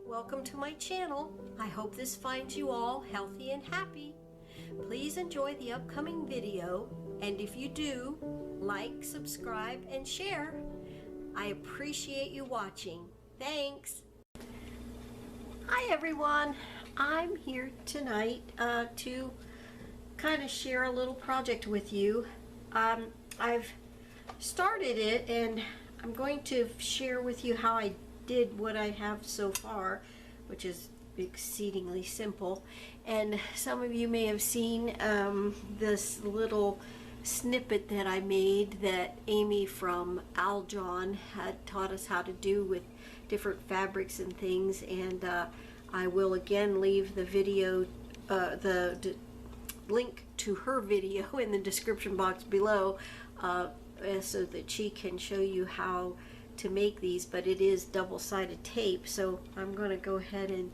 Welcome to my channel. I hope this finds you all healthy and happy. Please enjoy the upcoming video, and if you do, like, subscribe, and share. I appreciate you watching. Thanks. Hi everyone. I'm here tonight to kind of share a little project with you. I've started it and I'm going to share with you how I did what I have so far, which is exceedingly simple. And some of you may have seen this little snippet that I made that Amy from Aljon had taught us how to do with different fabrics and things, and I will again leave the video, the link to her video in the description box below so that she can show you how to make these. But it is double-sided tape, so I'm going to go ahead and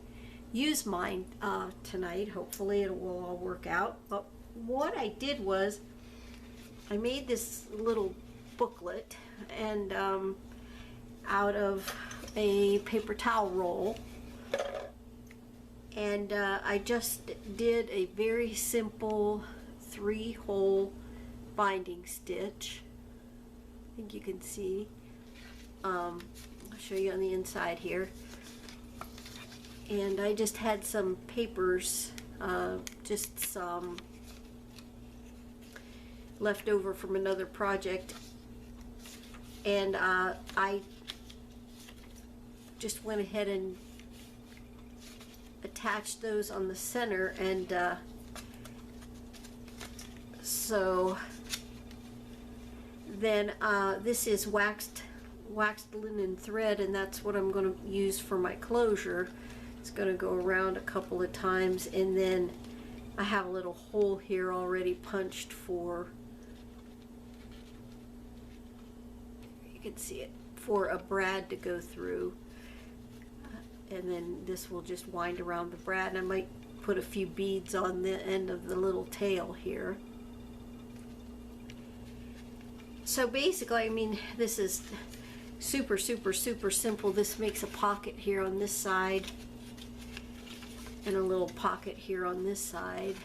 use mine tonight. Hopefully it will all work out. But what I did was I made this little booklet and out of a paper towel roll, and I just did a very simple 3-hole binding stitch. I think you can see. I'll show you on the inside here. And I just had some papers, just some left over from another project, and I just went ahead and attached those on the center, and so then this is waxed linen thread, and that's what I'm going to use for my closure. It's going to go around a couple of times, and then I have a little hole here already punched for, you can see it, for a brad to go through. And then this will just wind around the brad, and I might put a few beads on the end of the little tail here. So basically, I mean, this is super simple. This makes a pocket here on this side and a little pocket here on this side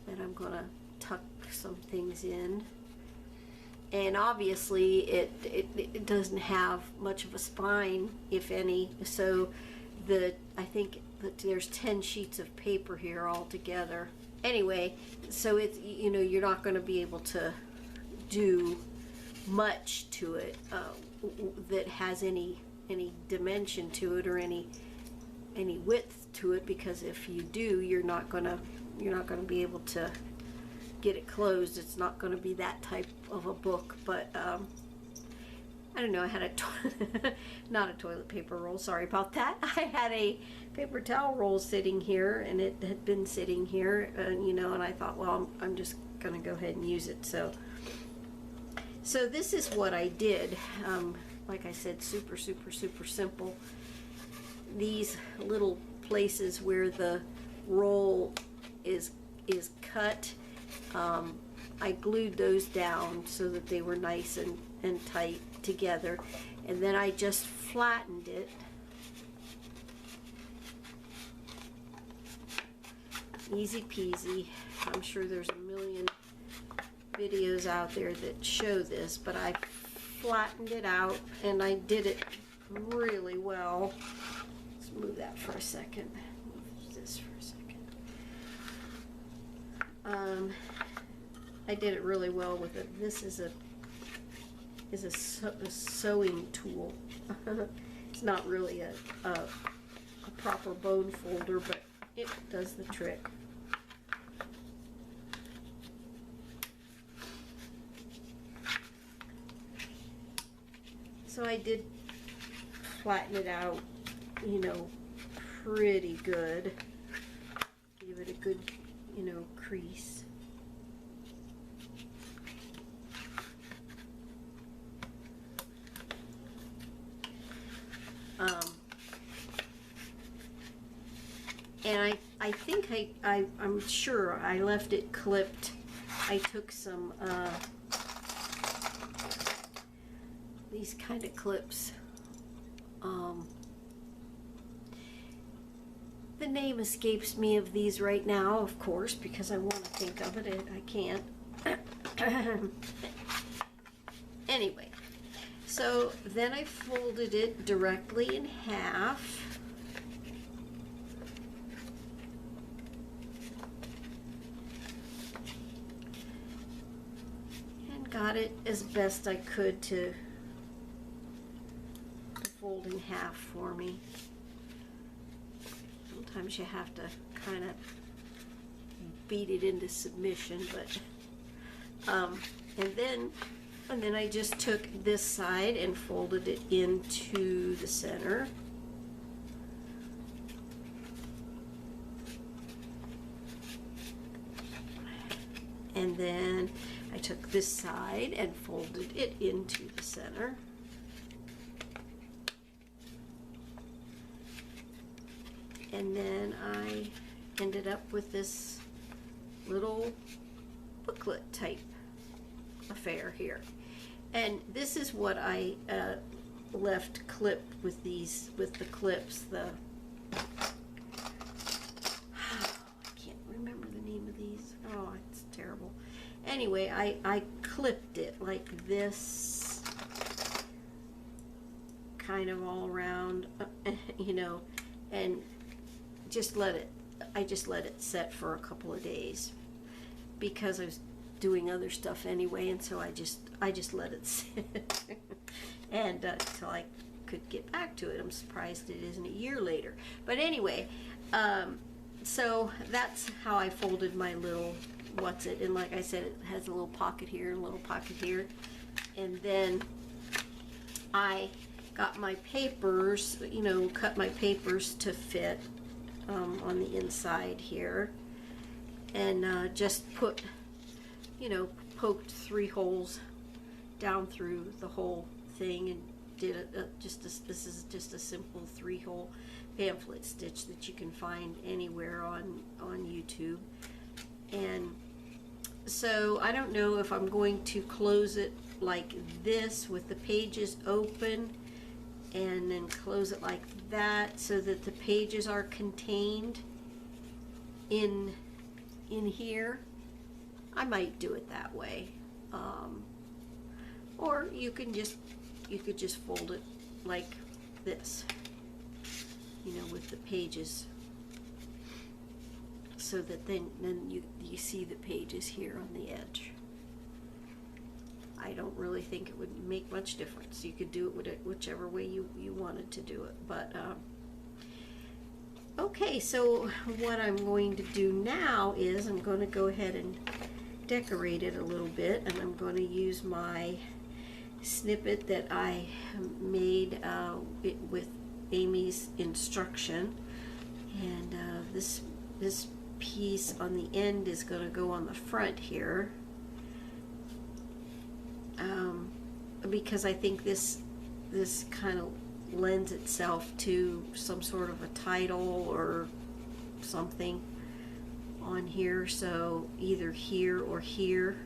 that I'm going to tuck some things in. And obviously it doesn't have much of a spine, if any, so I think that there's 10 sheets of paper here all together. Anyway, so it's, you know, you're not going to be able to do much to it that has any dimension to it or any width to it, because if you do, you're not going to be able to get it closed. It's not going to be that type of a book. But I don't know, I had a not a toilet paper roll, sorry about that. I had a paper towel roll sitting here, and it had been sitting here, you know, and I thought, well, I'm just going to go ahead and use it. So this is what I did. Like I said, super simple. These little places where the roll is cut, I glued those down so that they were nice and tight together, and then I just flattened it. Easy peasy. I'm sure there's a million videos out there that show this, but I flattened it out and I did it really well. Let's move that for a second. Move this for a second. I did it really well with it. This is a sewing tool. It's not really a proper bone folder, but it does the trick. So I did flatten it out, you know, pretty good. Give it a good, you know, crease. And I think I'm sure I left it clipped. I took some these kind of clips the name escapes me of these right now, of course, because I want to think of it. I can't. Anyway, so then I folded it directly in half. And got it as best I could to fold in half for me. Sometimes you have to kind of beat it into submission, but and then I just took this side and folded it into the center. And then I took this side and folded it into the center. And then I ended up with this little booklet type affair here. And this is what I left clipped with these, with the clips. I can't remember the name of these. Oh, it's terrible. Anyway, I clipped it like this, kind of all around, you know, and I just let it set for a couple of days because I was doing other stuff anyway, and so I just let it sit and till I could get back to it. I'm surprised it isn't a year later. But anyway, so that's how I folded my little what's it, and like I said, it has a little pocket here and a little pocket here. And then I got my papers, you know, cut my papers to fit on the inside here, and just put, you know, poked 3 holes down through the whole thing, and did this is just a simple 3-hole pamphlet stitch that you can find anywhere on YouTube. And so I don't know if I'm going to close it like this with the pages open and then close it like that so that the pages are contained in here. I might do it that way, or you could just fold it like this, you know, with the pages, so that then you see the pages here on the edge. I don't really think it would make much difference. You could do it with whichever way you wanted to do it. But okay, so what I'm going to do now is I'm going to go ahead and decorate it a little bit, and I'm going to use my snippet that I made with Amy's instruction, and this piece on the end is going to go on the front here, because I think this kind of lends itself to some sort of a title or something on here, so either here or here.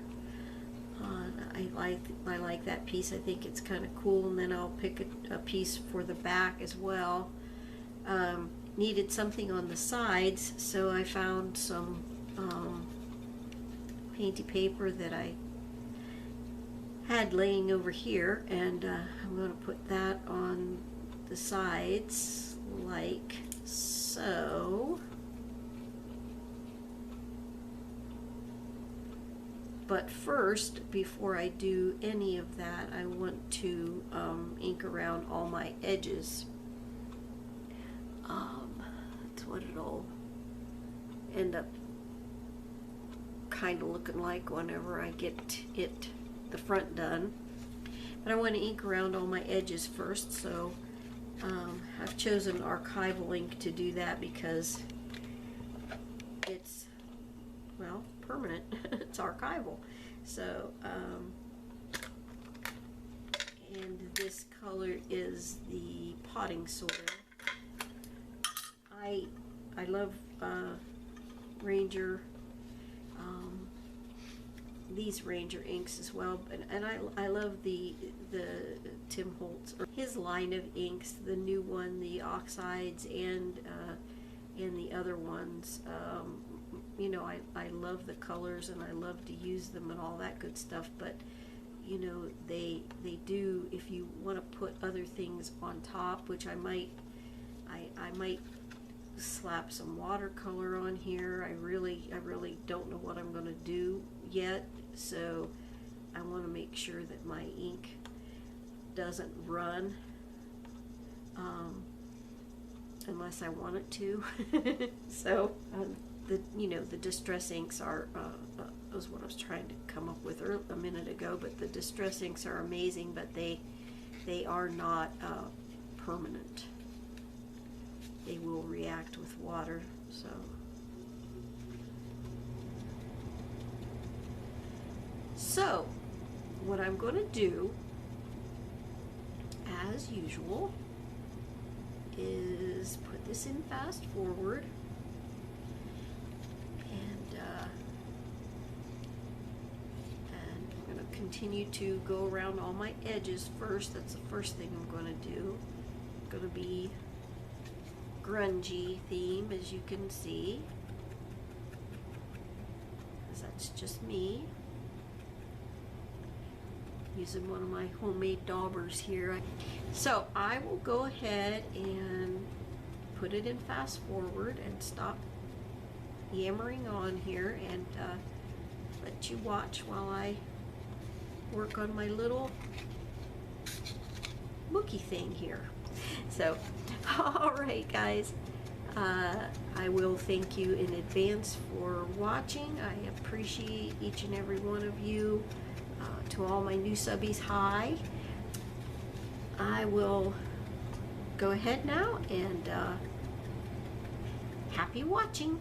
I like that piece. I think it's kind of cool, and then I'll pick a piece for the back as well. Needed something on the sides, so I found some painty paper that I had laying over here, and I'm going to put that on the sides like so. But first, before I do any of that, I want to ink around all my edges. That's what it'll end up kind of looking like whenever I get the front done. But I want to ink around all my edges first, so I've chosen archival ink to do that because it's, well, permanent. It's archival. So and this color is the potting soil. I love Ranger, these Ranger inks as well, and I love the Tim Holtz, or his line of inks, the new one, the oxides and and the other ones. You know, I love the colors and I love to use them and all that good stuff, but you know, they do, if you want to put other things on top, which I might slap some watercolor on here. I really don't know what I'm going to do yet, so I want to make sure that my ink doesn't run unless I want it to. So the distress inks are was what I was trying to come up with a minute ago, but the distress inks are amazing, but they are not permanent. They will react with water. So what I'm going to do, as usual, is put this in fast forward, and I'm going to continue to go around all my edges first. That's the first thing I'm going to do. It's going to be grungy theme, as you can see, because that's just me using one of my homemade daubers here. So I will go ahead and put it in fast forward and stop yammering on here and let you watch while I work on my little mookie thing here. So, all right, guys, I will thank you in advance for watching. I appreciate each and every one of you. To all my new subbies, hi. I will go ahead now and happy watching.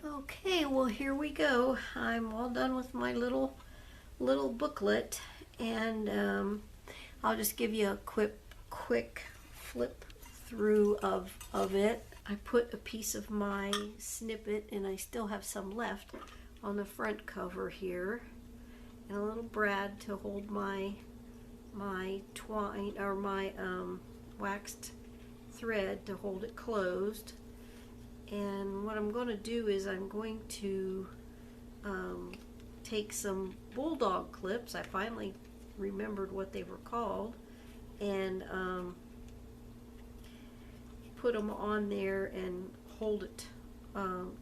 Okay, well here we go. I'm all done with my little booklet, and I'll just give you a quick flip through of it. I put a piece of my snippet, and I still have some left, on the front cover here, and a little brad to hold my twine, or my waxed thread to hold it closed. And what I'm going to do is I'm going to take some bulldog clips. I finally remembered what they were called, and put them on there and hold it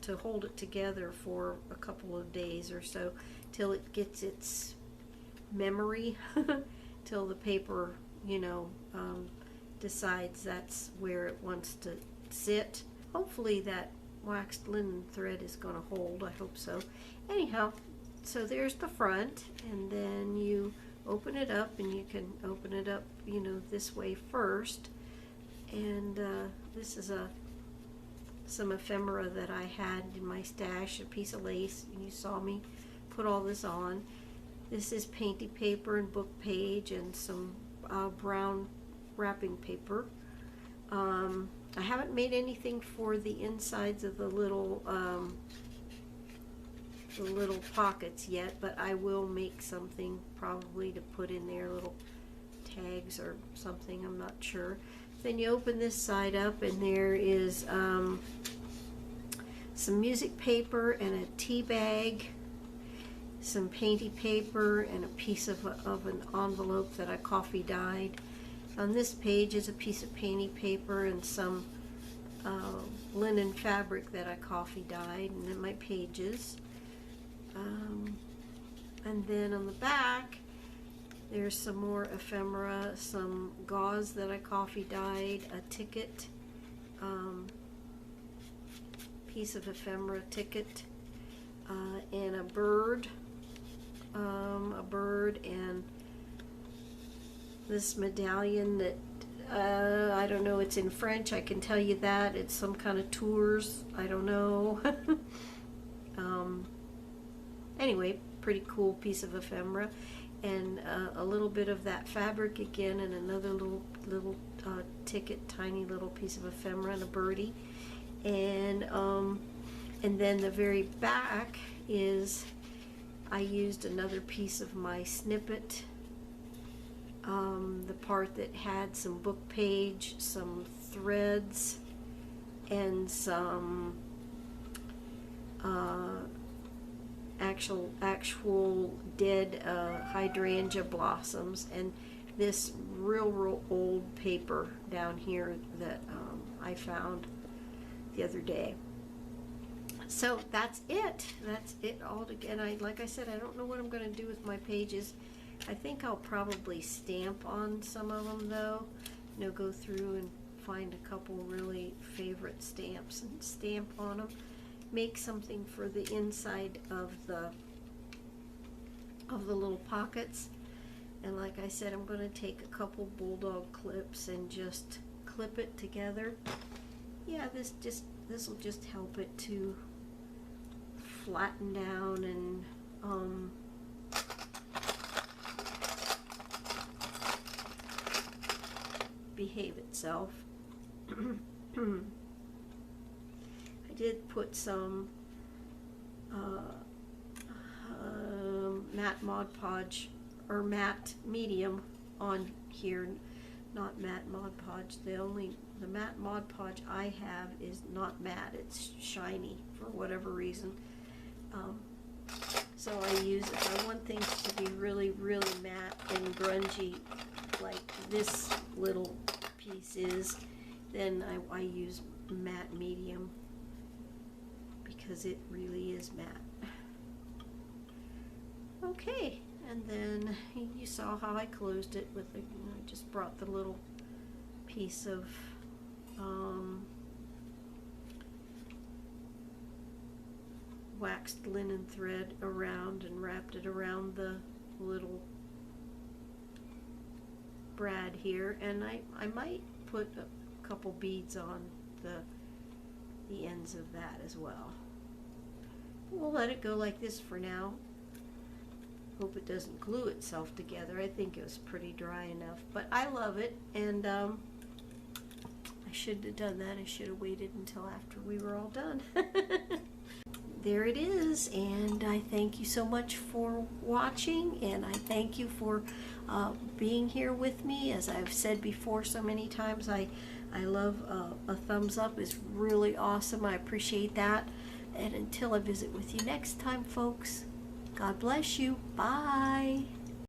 to hold it together for a couple of days or so, till it gets its memory, till the paper, you know, decides that's where it wants to sit. Hopefully that waxed linen thread is going to hold. I hope so. Anyhow, so there's the front, and then you open it up, and you can open it up, you know, this way first. And this is some ephemera that I had in my stash, a piece of lace. You saw me put all this on. This is painty paper and book page, and some brown wrapping paper. I haven't made anything for the insides of the little pockets yet, but I will make something probably to put in there, little tags or something, I'm not sure. Then you open this side up, and there is some music paper and a tea bag, some painty paper, and a piece of an envelope that I coffee dyed. On this page is a piece of painty paper and some linen fabric that I coffee dyed, and then my pages. And then on the back, there's some more ephemera, some gauze that I coffee dyed, a ticket, piece of ephemera ticket, and a bird, and this medallion that I don't know, it's in French, I can tell you that. It's some kind of tours, I don't know. Anyway, pretty cool piece of ephemera. And a little bit of that fabric again, and another little ticket, tiny little piece of ephemera, and a birdie. And then the very back is, I used another piece of my snippet, the part that had some book page, some threads, and some actual dead hydrangea blossoms, and this real old paper down here that I found the other day. So that's it. That's it all together. Like I said, I don't know what I'm going to do with my pages. I think I'll probably stamp on some of them though. You know, go through and find a couple really favorite stamps and stamp on them. Make something for the inside of the little pockets. And like I said, I'm going to take a couple bulldog clips and just clip it together. Yeah, this will just help it to flatten down and behave itself. I did put some matte Mod Podge, or matte medium, on here. Not matte Mod Podge. The matte Mod Podge I have is not matte. It's shiny for whatever reason. So I use, if I want things to be really matte and grungy, like this little piece is, then I use matte medium, because it really is matte. Okay, and then you saw how I closed it with I just brought the little piece of waxed linen thread around and wrapped it around the little brad here, and I might put a couple beads on the ends of that as well. We'll let it go like this for now. Hope it doesn't glue itself together. I think it was pretty dry enough, but I love it, and I shouldn't have done that. I should have waited until after we were all done. There it is, and I thank you so much for watching, and I thank you for being here with me. As I've said before so many times, I love a thumbs up is really awesome. I appreciate that. And until I visit with you next time, folks, God bless you. Bye.